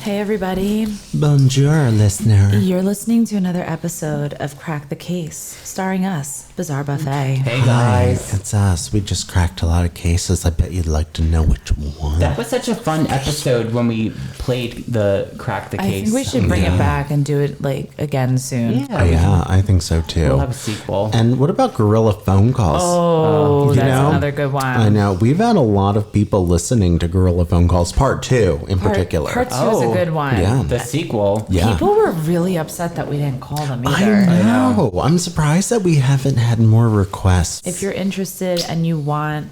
Hey everybody. Bonjour, listener. You're listening to another episode of Crack the Case, starring us, Bizarre Buffet. Hey guys. Hi, it's us. We just cracked a lot of cases. I bet you'd like to know which one. That was such a fun episode when we played the Crack the Case. I think we should bring it back and do it again soon. Yeah, I think so too. We'll have a sequel. And what about gorilla phone calls? Oh, that's another good one. I know. We've had a lot of people listening to gorilla phone calls, part 2 in particular. Part 2 is a good one. Yeah. The sequel. Yeah. People were really upset that we didn't call them either. I know. I'm surprised that we haven't had more requests. If you're interested and you want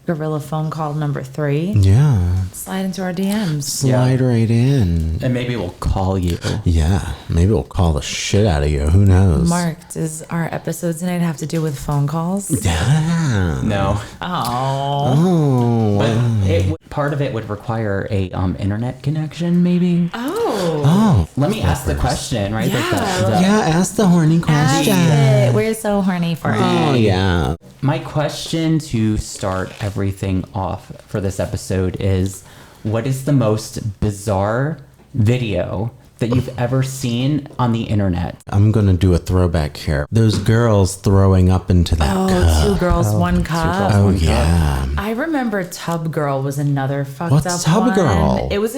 gorilla phone call number 3, yeah, slide into our DMs. slide right in. And maybe we'll call you. Yeah, maybe we'll call the shit out of you. Who knows? Mark, does our episode tonight have to do with phone calls? Yeah. No. Oh. But part of it would require a internet connection, maybe. Oh. Let me ask the question, right? Yeah. Yeah, ask the horny question. Ask it. We're so horny for it. Oh, yeah. My question to start everything off for this episode is, what is the most bizarre video that you've ever seen on the internet? I'm going to do a throwback here. Those girls throwing up into that cup. 2 girls, 1 cup. Oh, yeah. I remember Tub Girl was another fucked What's up Tub one. Girl? It was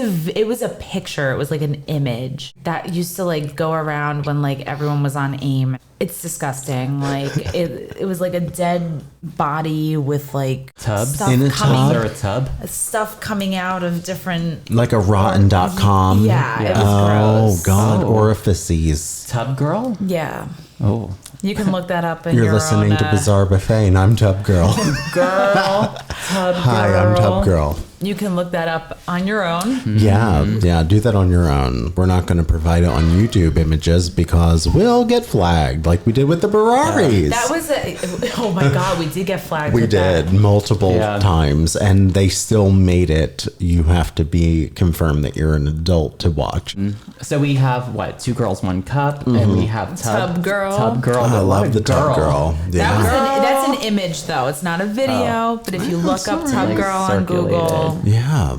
a picture. It was like an image that used to go around when everyone was on AIM. It's disgusting. It was like a dead body with Tubs? stuff In a coming, Is there a tub? stuff coming out of different. Like a rotten.com. Yeah, it was Oh, gross. God. Oh. Orifices. Tub girl? Yeah. Oh. You can look that up in You're your listening own, to Bizarre Buffet, and I'm Tub Girl. Girl. Tub Hi, I'm Tub Girl. You can look that up on your own. Yeah, do that on your own. We're not going to provide it on YouTube images because we'll get flagged like we did with the Ferraris. That was oh my God, we did get flagged. We with did that. multiple times, and they still made it. You have to be confirmed that you're an adult to watch. So we have 2 girls, 1 cup, and we have Tub Girl. Tub girl. I love the Tub Girl. Yeah. That's an image though. It's not a video, but if you look up Tub Girl on circulated. Google, Yeah.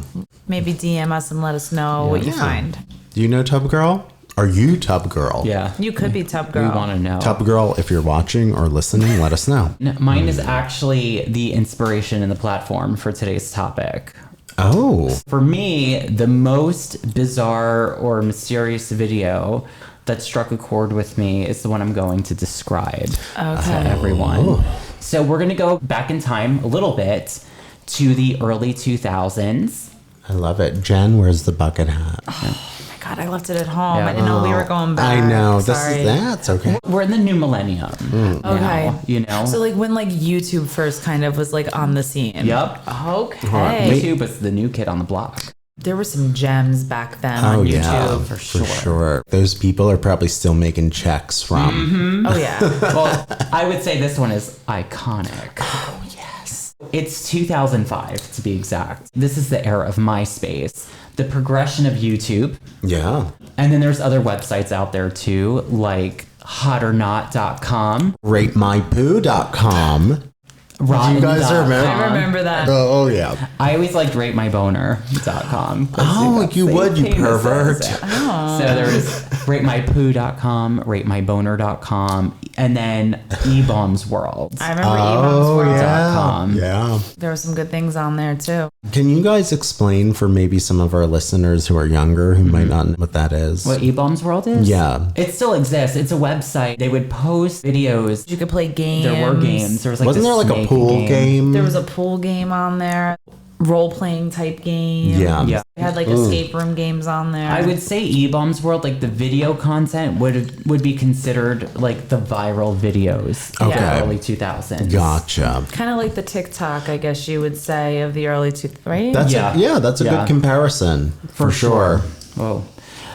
maybe DM us and let us know what you find. Do you know Tub Girl? Are you Tub Girl? Yeah. You could be Tub We Girl. want to know. Tub Girl, if you're watching or listening, let us know. No, mine is actually the inspiration and the platform for today's topic. Oh. For me, the most bizarre or mysterious video that struck a chord with me is the one I'm going to describe to everyone. So we're going to go back in time a little bit to the early 2000s. I love it. Jen, where's the bucket hat? Oh my God, I left it at home. Yeah. I didn't know we were going back. I know. Sorry. That's okay. We're in the new millennium. Okay. Now, you know? So when YouTube first kind of was on the scene. Yep. Okay. YouTube was the new kid on the block. There were some gems back then Oh, on YouTube. yeah. for sure. For sure. Those people are probably still making checks from. Oh yeah. Well, I would say this one is iconic. Oh yes. It's 2005 to be exact. This is the era of MySpace, the progression of YouTube. Yeah. And then there's other websites out there too, like hotornot.com. RateMyPoo.com. Rotten. You guys remember? I remember that. Oh, yeah. I always liked ratemyboner.com. Oh, you would, you pervert. Oh. So there's ratemypoo.com, ratemyboner.com, and then eBombs World. I remember Emon's World. .com. Yeah. There were some good things on there too. Can you guys explain for maybe some of our listeners who are younger who might not know what that is? What eBombs World is? Yeah. It still exists. It's a website. They would post videos. You could play games. There were games. There was Wasn't there like a snake pool game? There was a pool game on there. Role-playing type game. Yeah. Yeah. We had escape room games on there. I would say eBombs World, the video content would be considered the viral videos of Okay. the early 2000s. Gotcha. kind of like the TikTok, I guess you would say, of the early right? That's Yeah. that's a Yeah. good comparison. For sure. Whoa.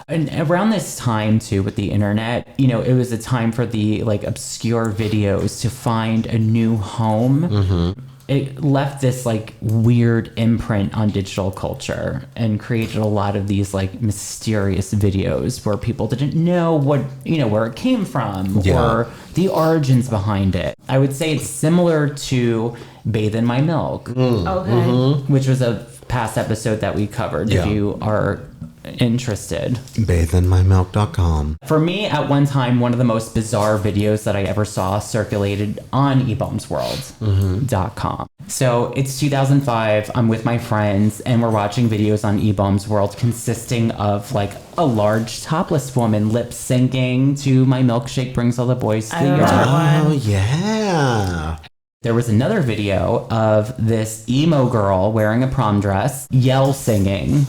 And around this time too, with the internet, it was a time for the obscure videos to find a new home. Mm-hmm. It left this weird imprint on digital culture and created a lot of these mysterious videos where people didn't know what where it came from or the origins behind it. I would say it's similar to Bathe in My Milk, Okay. which was a past episode that we covered. Yeah. If you are interested. Bathinmymilk.com. For me, at one time, one of the most bizarre videos that I ever saw circulated on eBaumsWorld.com. So it's 2005. I'm with my friends and we're watching videos on eBaum's World consisting of like a large topless woman lip syncing to My Milkshake Brings All the Boys to the Yard. Oh, yeah. There was another video of this emo girl wearing a prom dress, yell singing,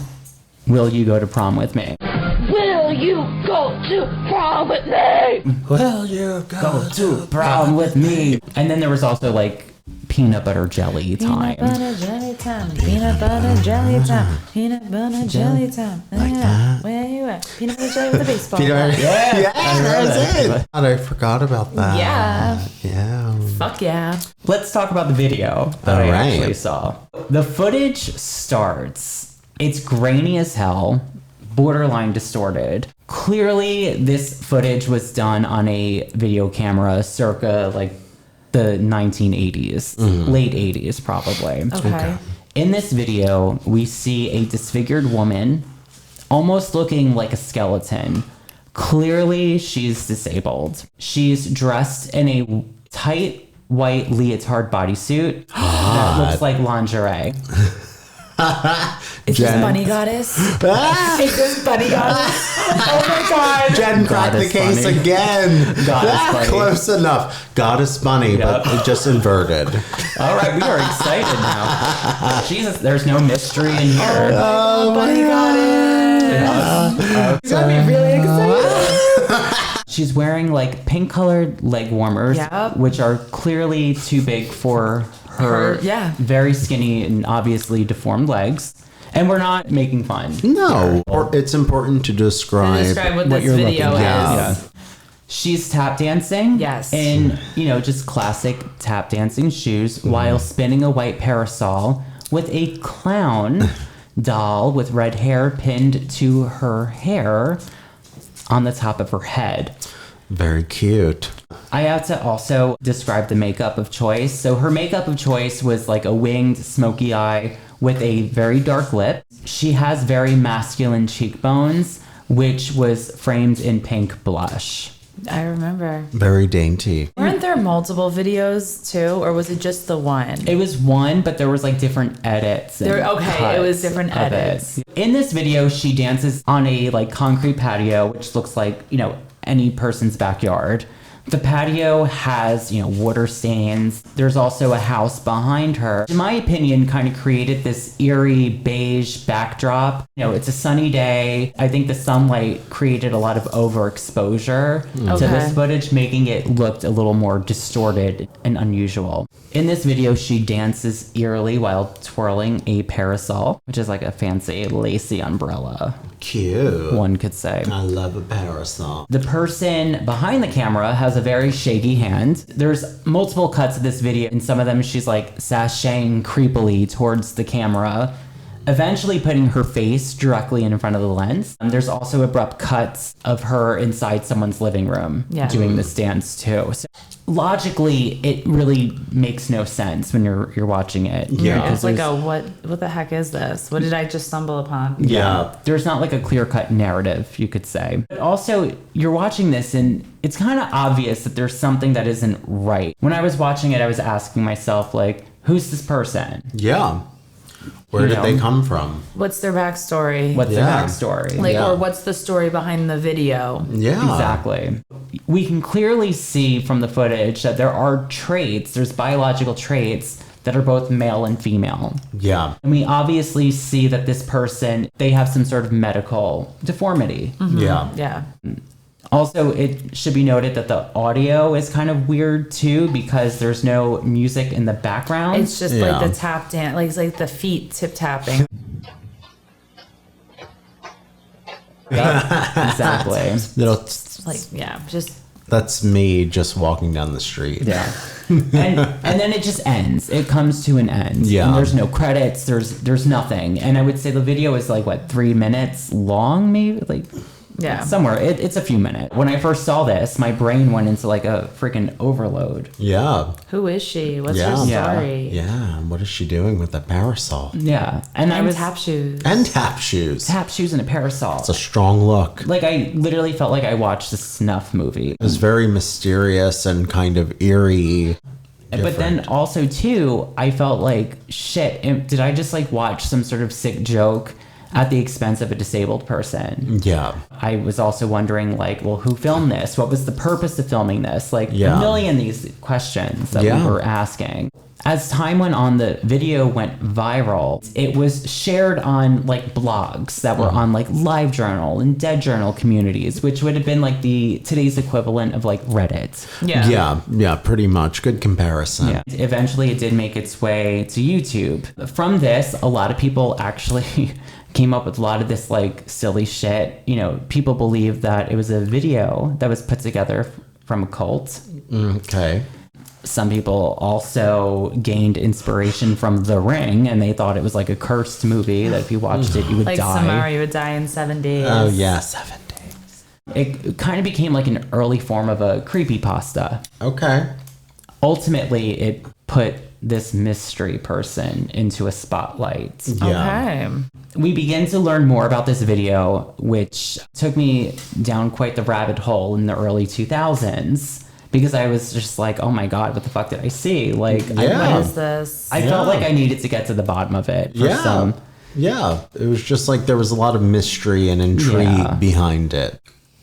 "Will you go to prom with me?" Will you go to prom with me? Will you Go to prom with me. And then there was also like peanut butter jelly time. Peanut butter jelly time. Peanut butter jelly time. Peanut butter jelly time. Where you at? Peanut butter jelly with a baseball bat. Yeah, that's it. I forgot about that. Yeah. Yeah. Fuck yeah. Let's talk about the video that I Alright. actually saw. The footage starts. It's grainy as hell, borderline distorted. Clearly, this footage was done on a video camera circa like the 1980s, late 80s probably. Okay. In this video, we see a disfigured woman, almost looking like a skeleton. Clearly, she's disabled. She's dressed in a tight white leotard bodysuit that looks like lingerie. Is this Bunny Goddess? Is this Bunny Goddess? Oh my god. Jen cracked the Goddess case Bunny. again. Goddess Bunny. Close enough. Goddess Bunny, but Yep. it just inverted. All right, we are excited now. Jesus, there's no mystery in here. Bunny Goddess. You got me really excited. She's wearing like pink colored leg warmers, Yep. which are clearly too big for her yeah. very skinny and obviously deformed legs. And we're not making fun. No. Or it's important to describe, Describe what what this you're video looking is. at. Yeah. She's tap dancing. Yes. In, just classic tap dancing shoes while spinning a white parasol with a clown doll with red hair pinned to her hair on the top of her head. Very cute. I have to also describe the makeup of choice. So her makeup of choice was like a winged smoky eye with a very dark lip. She has very masculine cheekbones, which was framed in pink blush. I remember. Very dainty. Weren't there multiple videos too, or was it just the one? It was one, but there was like different edits. and Okay, it was cuts different of it. edits. In this video, she dances on a like concrete patio, which looks like, any person's backyard. The patio has, water stains. There's also a house behind her. In my opinion, kind of created this eerie beige backdrop. It's a sunny day. I think the sunlight created a lot of overexposure to Okay. this footage, making it look a little more distorted and unusual. In this video, she dances eerily while twirling a parasol, which is like a fancy lacy umbrella, Cute. one could say. I love a parasol. The person behind the camera has a very shaky hand. There's multiple cuts of this video. In some of them, she's like sashaying creepily towards the camera, eventually putting her face directly in front of the lens. There's also abrupt cuts of her inside someone's living room doing this dance too. So logically, it really makes no sense when you're watching it. Yeah. It's like, what the heck is this? What did I just stumble upon? Yeah. There's not like a clear-cut narrative, you could say. But also, you're watching this and it's kind of obvious that there's something that isn't right. When I was watching it, I was asking myself, like, who's this person? Yeah. Where did they come from? What's their backstory? What's their Yeah. backstory? Like, Yeah. or what's the story behind the video? Yeah. Exactly. We can clearly see from the footage that there are there's biological traits that are both male and female. Yeah. And we obviously see that this person, they have some sort of medical deformity. Yeah. Yeah. Also, it should be noted that the audio is kind of weird too because there's no music in the background. It's just Yeah. like the tap dance, like it's like the feet tip tapping. Exactly. Little Like, yeah, just That's me just walking down the street. Yeah. And then it just ends. It comes to an end. Yeah. And there's no credits. There's nothing. And I would say the video is like, what, 3 minutes long, maybe? Like Yeah. Somewhere. It's a few minutes. When I first saw this, my brain went into like a freaking overload. Yeah. Who is she? What's Yeah. her Yeah. story? Yeah. What is she doing with that parasol? Yeah. And I And was tap shoes. And tap shoes. tap shoes and a parasol. It's a strong look. Like I literally felt like I watched a snuff movie. It was very mysterious and kind of eerie. But then also too, I felt like shit. Did I just like watch some sort of sick joke at the expense of a disabled person? Yeah. I was also wondering like, well, who filmed this? What was the purpose of filming this? Like Yeah. a million of these questions that Yeah. we were asking. As time went on, the video went viral. It was shared on like blogs that were on like LiveJournal and Dead Journal communities, which would have been like today's equivalent of like Reddit. Yeah. Yeah, pretty much. Good comparison. Yeah. Eventually, it did make its way to YouTube. From this, a lot of people actually came up with a lot of this like silly shit. You know, people believe that it was a video that was put together from a cult. Okay. Some people also gained inspiration from The Ring, and they thought it was like a cursed movie that if you watched it, you would Like die. Samara, you would die in 7 days. Oh, yeah. 7 days. It kind of became like an early form of a creepypasta. Okay. Ultimately, it put this mystery person into a spotlight. Yeah. Okay. We begin to learn more about this video, which took me down quite the rabbit hole in the early 2000s, because I was just like, oh my God, what the fuck did I see? Like, Yeah. What is this? I felt like I needed to get to the bottom of it. For Yeah. some. Yeah. It was just like there was a lot of mystery and intrigue Yeah. behind it.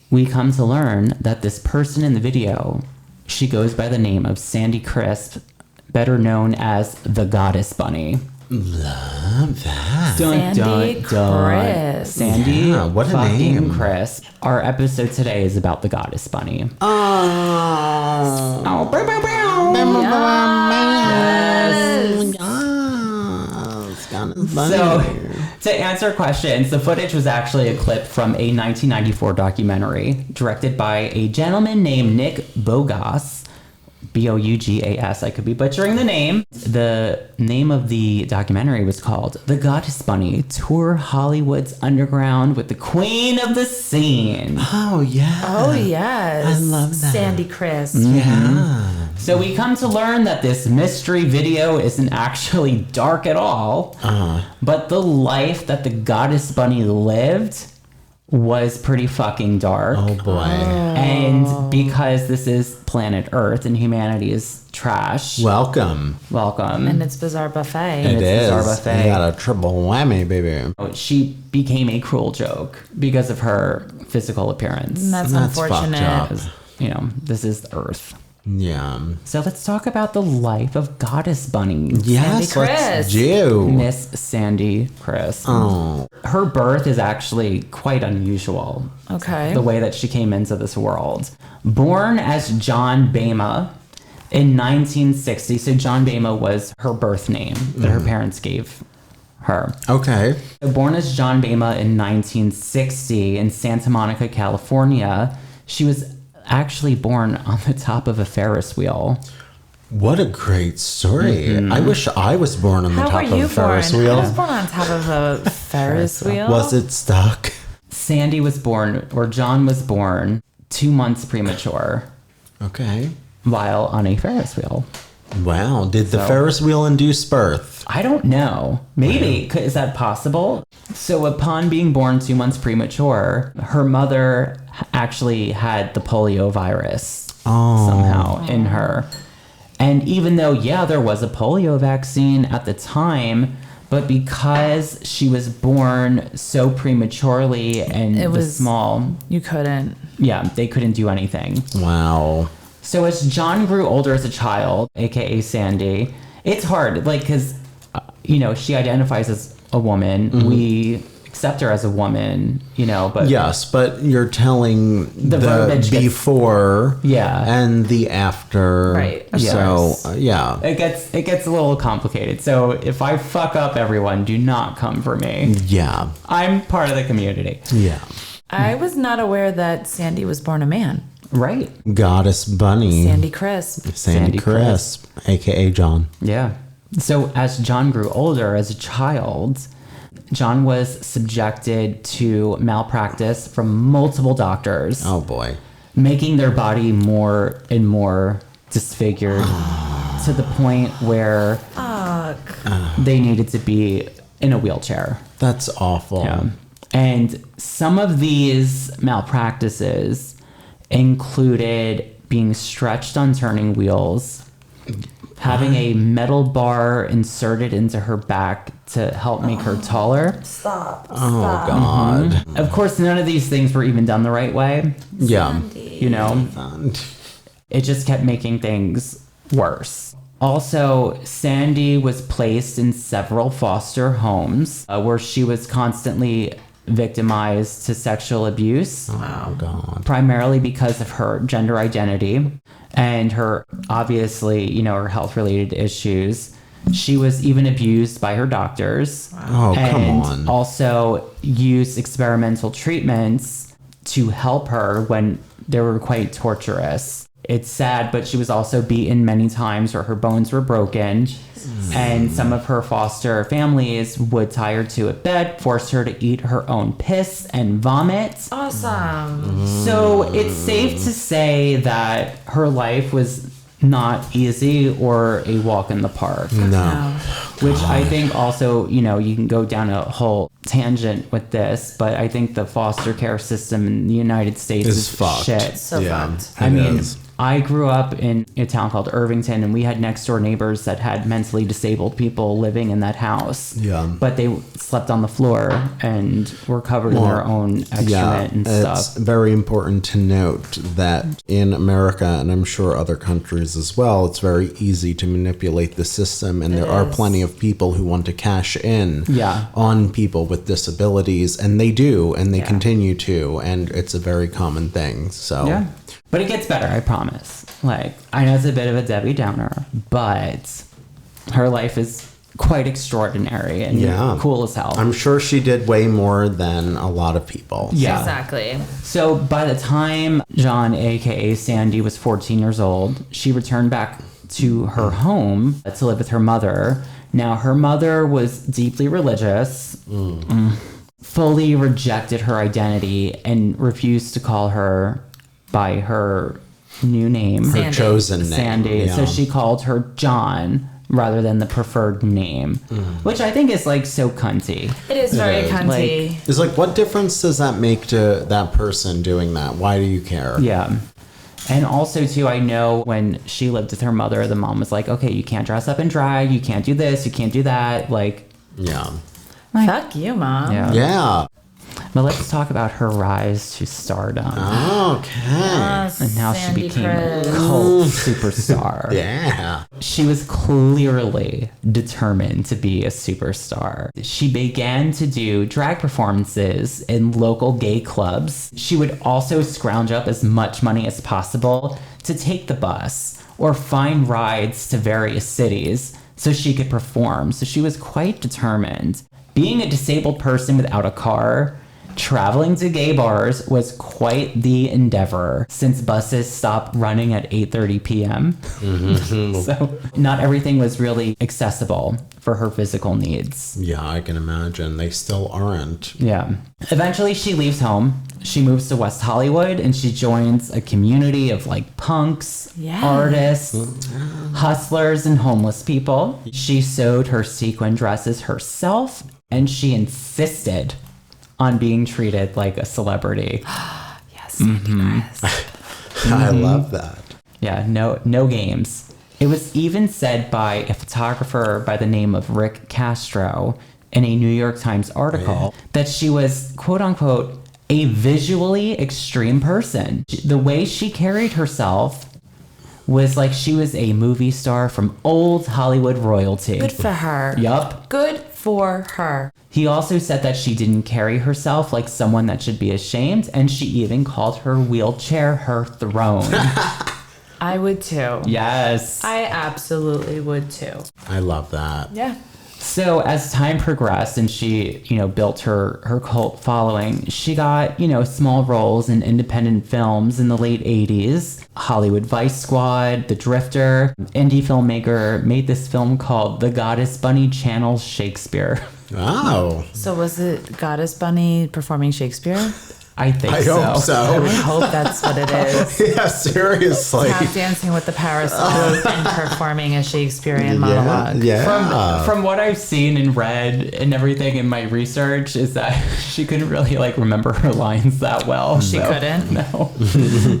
We come to learn that this person in the video, she goes by the name of Sandie Crisp, better known as the Goddess Bunny. Love that. Sandie Crisp. Sandie Yeah, what a fucking name. Crisp. Our episode today is about the Goddess Bunny. Oh. Oh, bow, bow, bow. So, to answer questions, the footage was actually a clip from a 1994 documentary directed by a gentleman named Nick Bogas. Bougas. I could be butchering the name. The name of the documentary was called The Goddess Bunny Tour Hollywood's Underground with the Queen of the Scene. Oh, yeah. Oh, yes. I love that. Sandy Crisp. Yeah. So we come to learn that this mystery video isn't actually dark at all, but the life that the Goddess Bunny lived was pretty fucking dark. Oh, boy. And because this is planet Earth and humanity is trash, Welcome. welcome. And it's Bizarre Buffet. It it's is. Bizarre Buffet. You got a triple whammy, baby. She became a cruel joke because of her physical appearance. And that's That's fucked unfortunate. up. You know, this is the Earth. Yeah. So let's talk about the life of Goddess Bunny. Yes, Sandie let's Crisp. do. Miss Sandie Crisp. Oh. Her birth is actually quite unusual. Okay. The way that she came into this world. Born as John Bama in 1960. So John Bama was her birth name that her parents gave her. Okay. Born as John Bama in 1960 in Santa Monica, California, she was actually born on the top of a Ferris wheel. What a great story. Mm-hmm. I wish I was born on the How top were of you a Ferris born? wheel. I was born on top of a Ferris wheel. Was it stuck? Sandie was born, or John was born, 2 months premature Okay. while on a Ferris wheel. Wow. Did the So- Ferris wheel induce birth? I don't know. Maybe. Is that possible? So upon being born 2 months premature, her mother actually had the polio virus somehow in her. And even though, yeah, there was a polio vaccine at the time, but because she was born so prematurely and It the was- small, You couldn't. yeah, they couldn't do anything. Wow. So as John grew older as a child, aka Sandie, it's hard, like, because, you know, she identifies as a woman. We accept her as a woman, you know, but Yes, but you're telling the verbiage gets- before Yeah. and the after. Right, of So, course. yeah. it gets a little complicated. So if I fuck up, everyone, do not come for me. Yeah. I'm part of the community. Yeah. I was not aware that Sandy was born a man. Right. Goddess Bunny. Sandy Crisp. Sandy Sandy Crisp, aka John. Yeah. So as John grew older as a child, John was subjected to malpractice from multiple doctors, Oh boy. making their body more and more disfigured to the point where they needed to be in a wheelchair. That's awful. Yeah. And some of these malpractices included being stretched on turning wheels, having a metal bar inserted into her back to help make her taller. Stop. Oh God. Of course, none of these things were even done the right way. Yeah. You know, it just kept making things worse. Also, Sandie was placed in several foster homes where she was constantly victimized to sexual abuse. Oh God. Primarily because of her gender identity and her, obviously, you know, her health related issues. She was even abused by her doctors. Oh, come and on. also used experimental treatments to help her when they were quite torturous. It's sad, but she was also beaten many times where her bones were broken. And some of her foster families would tie her to a bed, force her to eat her own piss and vomit. Awesome. So it's safe to say that her life was not easy or a walk in the park. No. Which I think also, you know, you can go down a whole tangent with this, but I think the foster care system in the United States is fucked. shit. So fucked. I mean, is. I grew up in a town called Irvington, and we had next door neighbors that had mentally disabled people living in that house. Yeah. But they slept on the floor and were covered in their own excrement and it's stuff. very important to note that in America, and I'm sure other countries as well, it's very easy to manipulate the system, and there are plenty of people who want to cash in on people with disabilities, and they do, and they continue to, and it's a very common thing. So Yeah. But it gets better, I promise. Like, I know it's a bit of a Debbie Downer, but her life is quite extraordinary and cool as hell. I'm sure she did way more than a lot of people. Yeah. Exactly. So by the time John, aka Sandie, was 14 years old, she returned back to her home to live with her mother. Now, her mother was deeply religious, fully rejected her identity, and refused to call her by her new name. Her chosen name. Sandie. Yeah. So she called her John rather than the preferred name, which I think is like so cunty. It is very is. cunty. It's like, what difference does that make to that person doing that? Why do you care? Yeah. And also, too, I know when she lived with her mother, the mom was like, okay, you can't dress up in drag, you can't do this, you can't do that. Like, Yeah. Fuck you, Mom. yeah. Yeah. But let's talk about her rise to stardom. Okay. And how she Sandie became Chris. a cult superstar. Yeah. She was clearly determined to be a superstar. She began to do drag performances in local gay clubs. She would also scrounge up as much money as possible to take the bus or find rides to various cities so she could perform. So she was quite determined. Being a disabled person without a car, traveling to gay bars was quite the endeavor since buses stopped running at 8:30 p.m. So not everything was really accessible for her physical needs. Yeah, I can imagine. They still aren't. Yeah. Eventually she leaves home. She moves to West Hollywood and she joins a community of like punks, artists, hustlers, and homeless people. She sewed her sequin dresses herself and she insisted on being treated like a celebrity. Yes, Sandie Chris. I love that. Yeah, no games. It was even said by a photographer by the name of Rick Castro in a New York Times article that she was, quote unquote, a visually extreme person. The way she carried herself was like she was a movie star from old Hollywood royalty. Good for her. Yup. Good for her. He also said that she didn't carry herself like someone that should be ashamed, and she even called her wheelchair her throne. I would too. Yes. I absolutely would too. I love that. Yeah. So as time progressed and she, built her cult following, she got, small roles in independent films in the late 80s. Hollywood Vice Squad, The Drifter, indie filmmaker made this film called The Goddess Bunny Channels Shakespeare. Wow. So was it Goddess Bunny performing Shakespeare? I think I hope so. I hope that's what it is. Yeah, seriously. Tap dancing with the parasol and performing a Shakespearean monologue. Yeah. From what I've seen and read and everything in my research is that she couldn't really like remember her lines that well. She couldn't? No.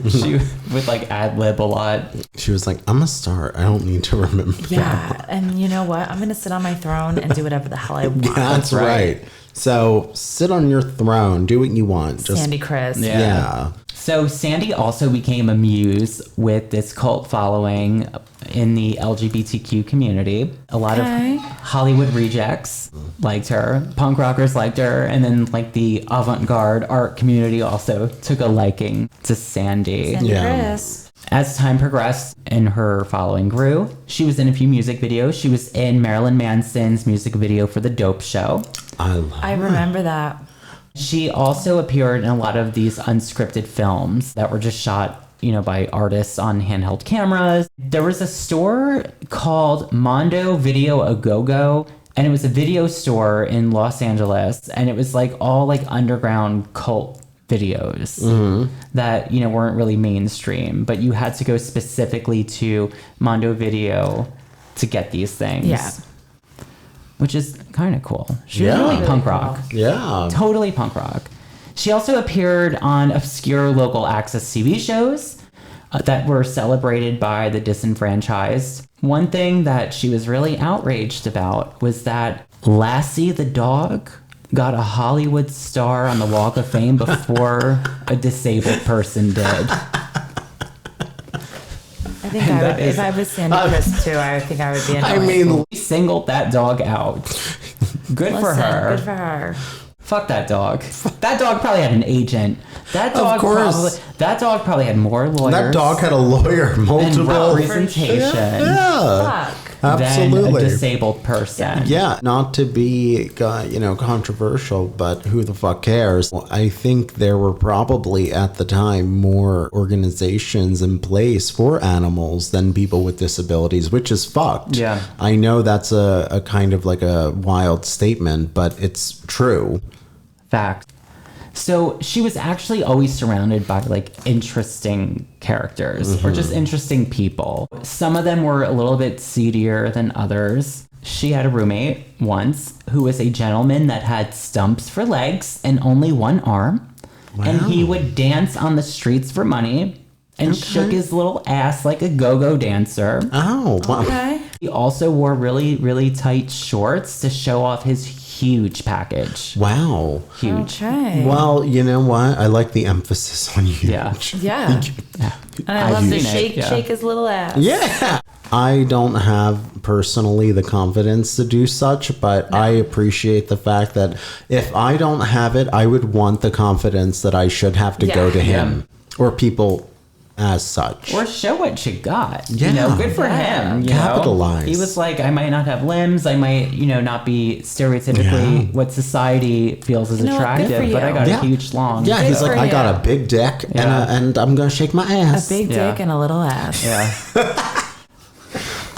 She would like ad lib a lot. She was like, I'm a star. I don't need to remember. Yeah, and you know what? I'm going to sit on my throne and do whatever the hell I want. Yeah, that's right. So sit on your throne, do what you want. Sandie Chris. Yeah. So Sandie also became a muse with this cult following in the LGBTQ community. A lot of Hollywood rejects liked her, punk rockers liked her, and then like the avant-garde art community also took a liking to Sandie. Sandie Chris. As time progressed and her following grew, she was in a few music videos. She was in Marilyn Manson's music video for The Dope Show. I remember that. She also appeared in a lot of these unscripted films that were just shot, you know, by artists on handheld cameras. There was a store called Mondo Video A Go-Go, and it was a video store in Los Angeles, and it was like all like underground cult videos that, you know, weren't really mainstream, but you had to go specifically to Mondo Video to get these things. Yeah. Which is kind of cool. She was really punk rock. Yeah. Totally punk rock. She also appeared on obscure local access TV shows that were celebrated by the disenfranchised. One thing that she was really outraged about was that Lassie the dog got a Hollywood star on the Walk of Fame before a disabled person did. I think I would, if I was Sandie Chris too, I think I would be annoyed. I mean, We singled that dog out. Good for her. Good for her. Fuck that dog. That dog probably had an agent. That dog probably had more lawyers. that dog had a lawyer, and multiple representation Yeah. Fuck. than a Absolutely. disabled person. Yeah, not to be, controversial, but who the fuck cares? I think there were probably at the time more organizations in place for animals than people with disabilities, which is fucked. Yeah. I know that's a kind of like a wild statement, but it's true. Fact. So she was actually always surrounded by like interesting characters or just interesting people. Some of them were a little bit seedier than others. She had a roommate once who was a gentleman that had stumps for legs and only one arm. Wow. And he would dance on the streets for money and shook his little ass like a go-go dancer. Oh, wow. Okay. He also wore really, really tight shorts to show off his huge package. Wow. Huge. Okay. Well, you know what? I like the emphasis on huge. Yeah. Yeah. And I love to use it, shake his little ass. Yeah. I don't have personally the confidence to do such, but I appreciate the fact that if I don't have it, I would want the confidence that I should have to go to him or people as such. Or show what you got. Yeah. You know, good for him. You Capitalize. Know? He was like, I might not have limbs. I might, not be stereotypically what society feels as You know what? Good attractive, for but I you. got a huge long. Yeah, Good he's like, for I got you. a big dick Yeah. and I'm going to shake my ass. A big Yeah. dick and a little ass. Yeah.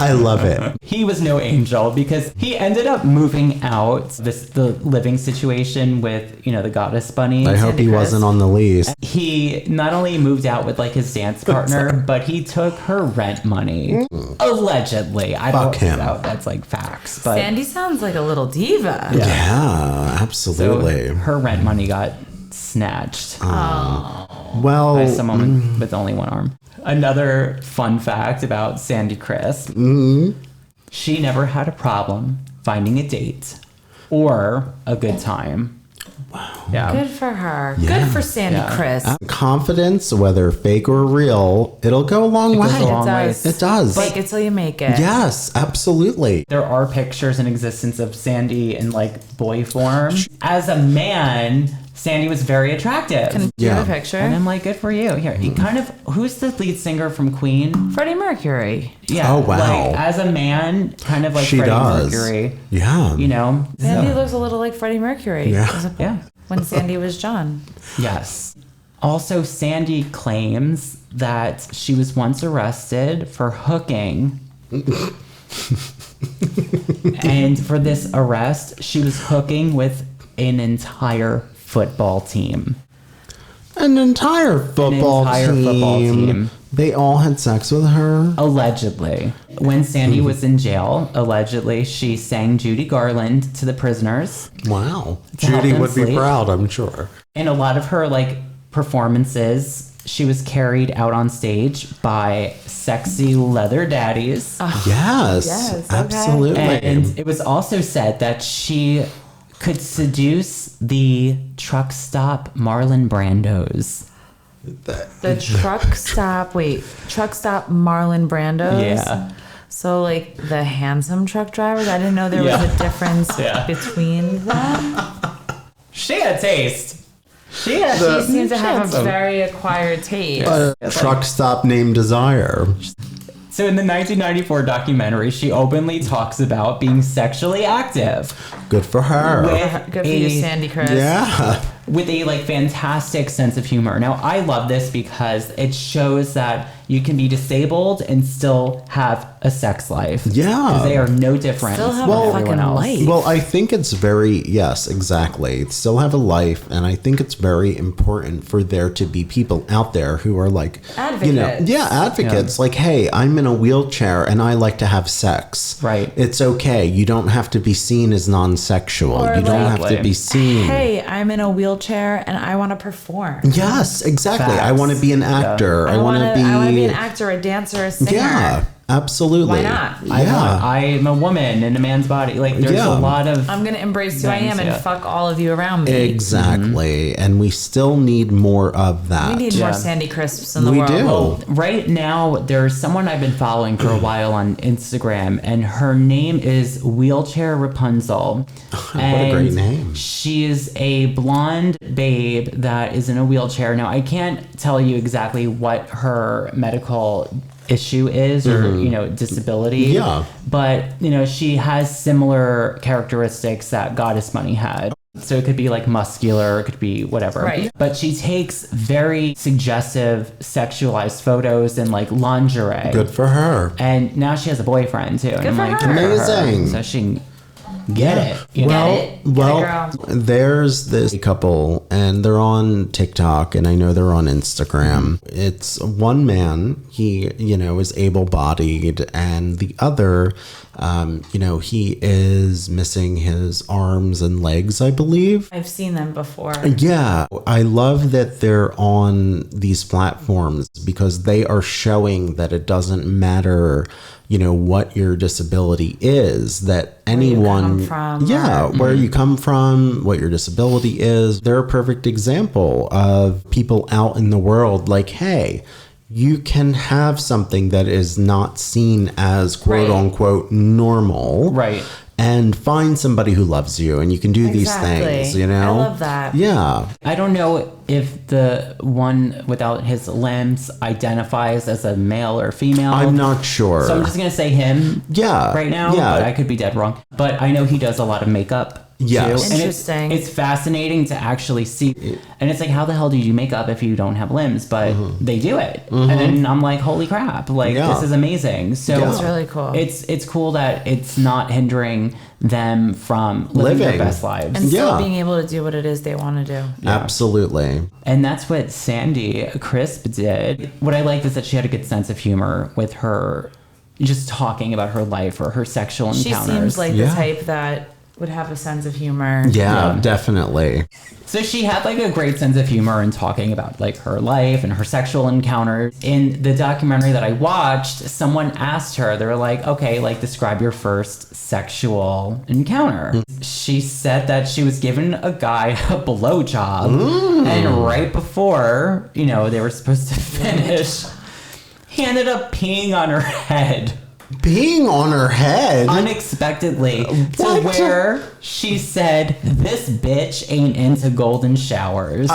I love it. He was no angel because he ended up moving out the living situation with, the goddess bunny. I hope he Chris. wasn't on the lease. He not only moved out with like his dance partner, but he took her rent money. Allegedly. I Fuck don't him. know. That's like facts. But Sandie sounds like a little diva. Yeah, so absolutely. her rent money got snatched Well, by someone with only one arm. Another fun fact about Sandie Chris. She never had a problem finding a date or a good time. Wow. Yeah. Good for her. Yeah. Good for Sandie Yeah. Chris. confidence, whether fake or real, it'll go a long way. goes a long way. does. It does. Fake it till you make it. Yes, absolutely. There are pictures in existence of Sandie in like boy form. As a man, Sandie was very attractive. Do you Yeah. have a picture? And I'm like, good for you. Here, he kind of, who's the lead singer from Queen? Freddie Mercury. Yeah. Oh, wow. Like, as a man, kind of like She Freddie does. Mercury. Yeah. Sandie So- looks a little like Freddie Mercury. Yeah. Yeah. When Sandie was John. Yes. Also, Sandie claims that she was once arrested for hooking And for this arrest, she was hooking with an entire football team. An entire football team. They all had sex with her? Allegedly. When Sandie was in jail, allegedly, she sang Judy Garland to the prisoners. Wow. To help Judy them would be sleep. proud, I'm sure. In a lot of her performances, she was carried out on stage by sexy leather daddies. Yes, okay. absolutely. And it was also said that she could seduce the truck stop Marlon Brandos. The truck stop Marlon Brandos? Yeah. So, like, the handsome truck drivers? I didn't know there was a difference between them. She had taste. She seems to have a very acquired taste. A truck stop named Desire. So in the 1994 documentary, she openly talks about being sexually active. Good for her. Good for you, Sandie Chris. Yeah. With a fantastic sense of humor. Now, I love this because it shows that you can be disabled and still have a sex life. Yeah. Because they are no different Still have from a everyone fucking else. life. Well, I think it's yes, exactly. Still have a life, and I think it's very important for there to be people out there who are Advocates. advocates. Like, hey, I'm in a wheelchair and I like to have sex. Right. It's okay. You don't have to be seen as non-sexual. Or You don't have to be seen. Hey, I'm in a wheelchair and I want to perform. Yes, exactly. I Facts. want to be an actor. I want to be an actor, a dancer, a singer. Yeah, absolutely. Why not? Yeah. I'm a woman in a man's body. There's Yeah. a lot of... I'm going to embrace who I am and fuck all of you around me. Exactly. And we still need more of that. We need more Sandie Crisps in the We world. do. Well, right now, there's someone I've been following for a while on Instagram, and her name is Wheelchair Rapunzel. What a great name. She's a blonde babe that is in a wheelchair. Now, I can't tell you exactly what her medical issue is or disability. Yeah. But she has similar characteristics that Goddess Money had. So it could be muscular, it could be whatever. Right. But she takes very suggestive sexualized photos in lingerie. Good for her. And now she has a boyfriend too. Good and for I'm her. Amazing. So she can get it. You Get know? it. Get it, Well, girl. there's this couple, and they're on TikTok, and I know they're on Instagram. It's one man, he, is able-bodied, and the other, he is missing his arms and legs, I believe. I've seen them before. Yeah, I love that they're on these platforms because they are showing that it doesn't matter, what your disability is, that anyone, you come from, where you come from, what your disability is. They're a perfect example of people out in the world like, hey, you can have something that is not seen as quote unquote normal. Right. And find somebody who loves you, and you can do these things, I love that. Yeah. I don't know if the one without his limbs identifies as a male or female. I'm not sure. So I'm just going to say him right now. Yeah. But I could be dead wrong. But I know he does a lot of makeup. Yes. Too. And Interesting. It's fascinating to actually see. And it's how the hell do you do makeup if you don't have limbs? But they do it. And I'm like, holy crap. This is amazing. So That's really cool. It's cool that it's not hindering them from living their best lives. And still being able to do what it is they want to do. Absolutely. And that's what Sandie Crisp did. What I liked is that she had a good sense of humor with her just talking about her life or her sexual encounters. She seems like the type that would have a sense of humor. Yeah, definitely. So she had a great sense of humor in talking about her life and her sexual encounters. In the documentary that I watched, someone asked her, they were like, okay, describe your first sexual encounter. She said that she was giving a guy a blowjob, and right before, they were supposed to finish, he ended up peeing on her head. Being on her head? Unexpectedly. What? To where she said, this bitch ain't into golden showers.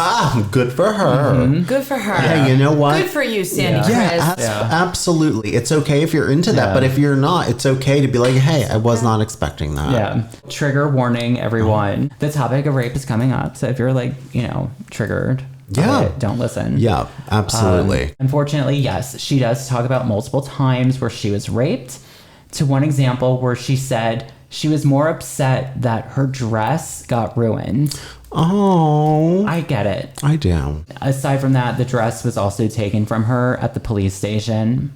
Good for her. Good for her. Yeah, you know what? Good for you, Sandie Chris. Absolutely. It's okay if you're into that, but if you're not, it's okay to be like, hey, I was not expecting that. Yeah. Trigger warning, everyone. The topic of rape is coming up. So if you're triggered, don't listen. Yeah, absolutely. Unfortunately, yes, she does talk about multiple times where she was raped, to one example where she said she was more upset that her dress got ruined. Oh. I get it. I do. Aside from that, the dress was also taken from her at the police station.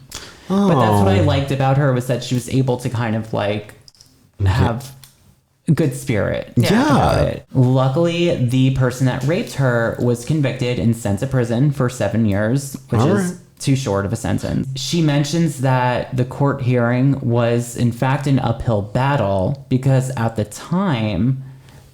Oh. But that's what I liked about her, was that she was able to kind of like have good spirit about it. Luckily, the person that raped her was convicted and sent to prison for 7 years, which is too short of a sentence. She mentions that the court hearing was in fact an uphill battle because at the time,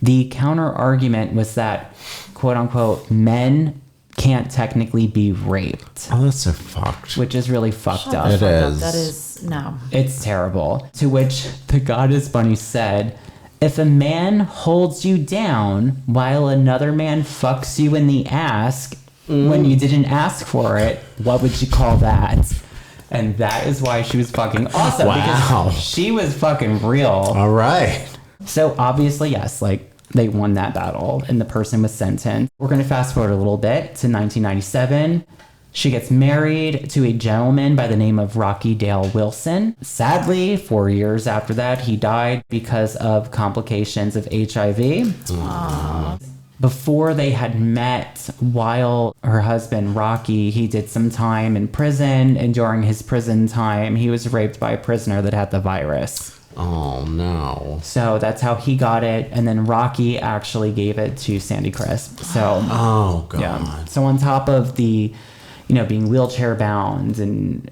the counter argument was that, quote unquote, men can't technically be raped. Oh, that's so fucked. Which is really fucked up. It is. That is, no. It's terrible. To which the Goddess Bunny said, if a man holds you down while another man fucks you in the ass when you didn't ask for it, what would you call that? And that is why she was fucking awesome. Wow. Because she was fucking real. All right. So obviously, yes, like they won that battle and the person was sentenced. We're going to fast forward a little bit to 1997. She gets married to a gentleman by the name of Rocky Dale Wilson. Sadly, 4 years after that, he died because of complications of HIV. Aww. Before they had met, while her husband, Rocky, he did some time in prison, and during his prison time, he was raped by a prisoner that had the virus. Oh, no. So that's how he got it, and then Rocky actually gave it to Sandie Crisp. So, oh, God. Yeah. So on top of the, being wheelchair bound and,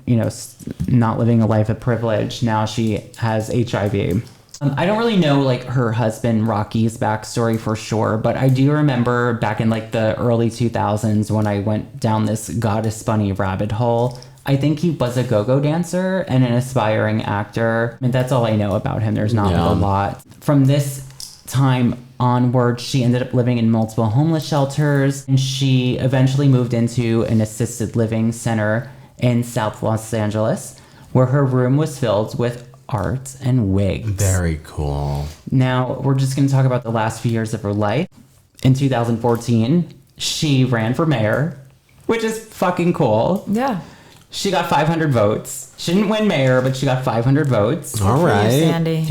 not living a life of privilege, now she has HIV. I don't really know like her husband Rocky's backstory for sure, but I do remember back in like the early 2000s when I went down this Goddess Bunny rabbit hole. I think he was a go-go dancer and an aspiring actor. And that's all I know about him. There's not a lot. From this time onward, she ended up living in multiple homeless shelters, and she eventually moved into an assisted living center in South Los Angeles, where her room was filled with art and wigs. Very cool. Now, we're just going to talk about the last few years of her life. In 2014, she ran for mayor, which is fucking cool. Yeah. She got 500 votes. She didn't win mayor, but she got 500 votes. All right. Sandie.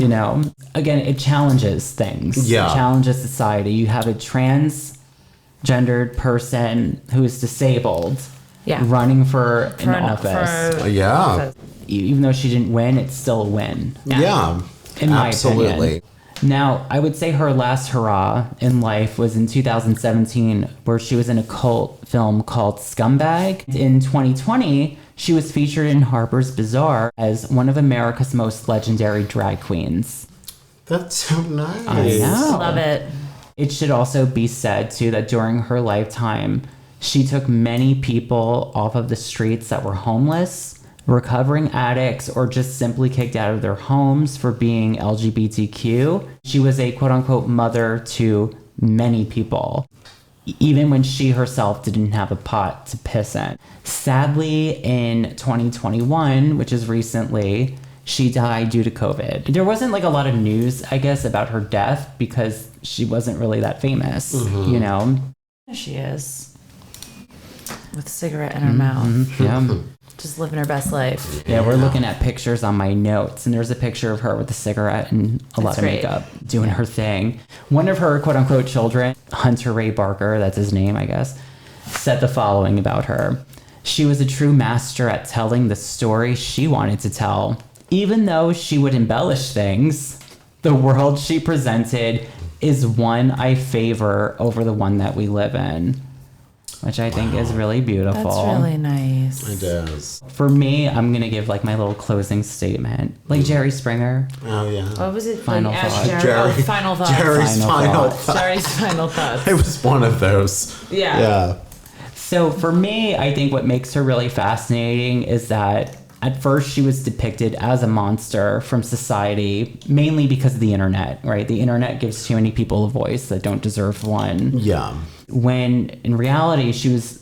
Again, it challenges things. Yeah. It challenges society. You have a transgendered person who is disabled running for an office. Even though she didn't win, it's still a win. Yeah. In my opinion. Now, I would say her last hurrah in life was in 2017, where she was in a cult film called Scumbag. In 2020, she was featured in Harper's Bazaar as one of America's most legendary drag queens. That's so nice. I know. Love it. It should also be said, too, that during her lifetime, she took many people off of the streets that were homeless, recovering addicts, or just simply kicked out of their homes for being LGBTQ. She was a quote-unquote mother to many people, even when she herself didn't have a pot to piss in. Sadly, in 2021, which is recently, she died due to COVID. There wasn't like a lot of news, I guess, about her death because she wasn't really that famous, There she is, with a cigarette in her mouth. Yeah. Just living her best life. Yeah, we're looking at pictures on my notes, and there's a picture of her with a cigarette and a lot of makeup doing her thing. One of her quote-unquote children, Hunter Ray Barker, that's his name, I guess, said the following about her. She was a true master at telling the story she wanted to tell. Even though she would embellish things, the world she presented is one I favor over the one that we live in. Which I think is really beautiful. That's really nice. It is. For me, I'm going to give like my little closing statement. Like Jerry Springer. Oh, yeah. What was it? Final like, thoughts. Final thoughts. Jerry's final thoughts. Jerry's final thoughts. It was one of those. Yeah. Yeah. So for me, I think what makes her really fascinating is that at first she was depicted as a monster from society, mainly because of the internet, right? The internet gives too many people a voice that don't deserve one. Yeah. When in reality, she was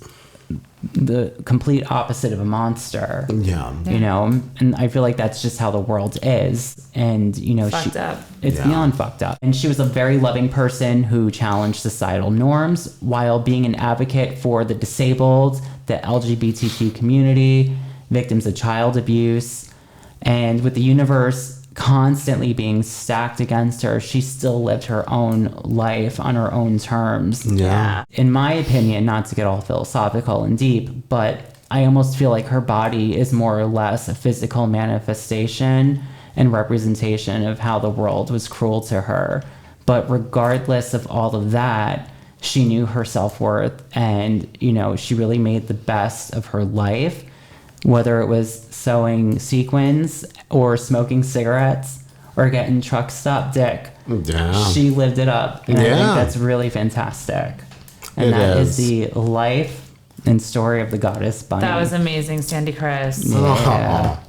the complete opposite of a monster. Yeah. And I feel like that's just how the world is. And, Fucked up. It's beyond fucked up. And she was a very loving person who challenged societal norms while being an advocate for the disabled, the LGBTQ community, victims of child abuse. And with the universe constantly being stacked against her, she still lived her own life on her own terms. Yeah. In my opinion, not to get all philosophical and deep, but I almost feel like her body is more or less a physical manifestation and representation of how the world was cruel to her. But regardless of all of that, she knew her self-worth, and, she really made the best of her life, whether it was sewing sequins or smoking cigarettes or getting truck stop dick. Yeah. She lived it up. And I think that's really fantastic. And that is the life and story of the goddess Bunny. That was amazing, Sandie Chris. Yeah.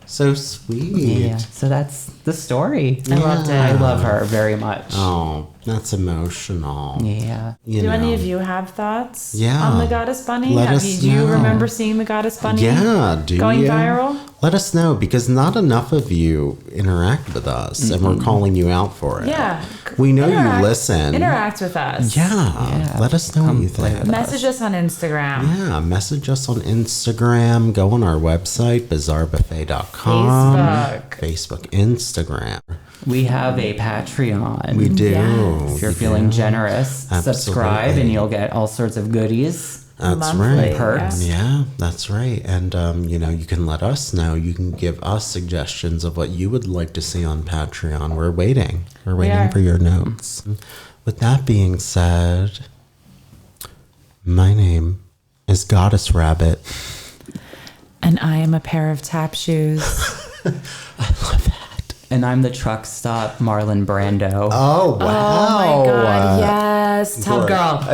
So sweet. Yeah. So that's the story. I loved it. I love her very much. Oh, that's emotional. Yeah. Do any of you have thoughts Yeah. on the Goddess Bunny? Let us Do you know. remember seeing the Goddess Bunny? Yeah, do going you? viral? Let us know, because not enough of you interact with us, and we're calling you out for it. Yeah. We know Interact- you listen. Interact with us. Yeah. Let us know what you think. Message us on Instagram. Yeah, message us on Instagram. Go on our website, bizarrebuffet.com. Facebook, Instagram. We have a Patreon. We do. Yes. If you're feeling generous, subscribe Absolutely. and you'll get all sorts of goodies. That's Monthly, right. Perks. Yeah, that's right. And, you can let us know. You can give us suggestions of what you would like to see on Patreon. We're waiting. We're waiting are. for your notes. With that being said, my name is Goddess Rabbit. And I am a pair of tap shoes. I love that. And I'm the truck stop Marlon Brando. Oh, wow. Oh my God. Yes. Top Great. girl.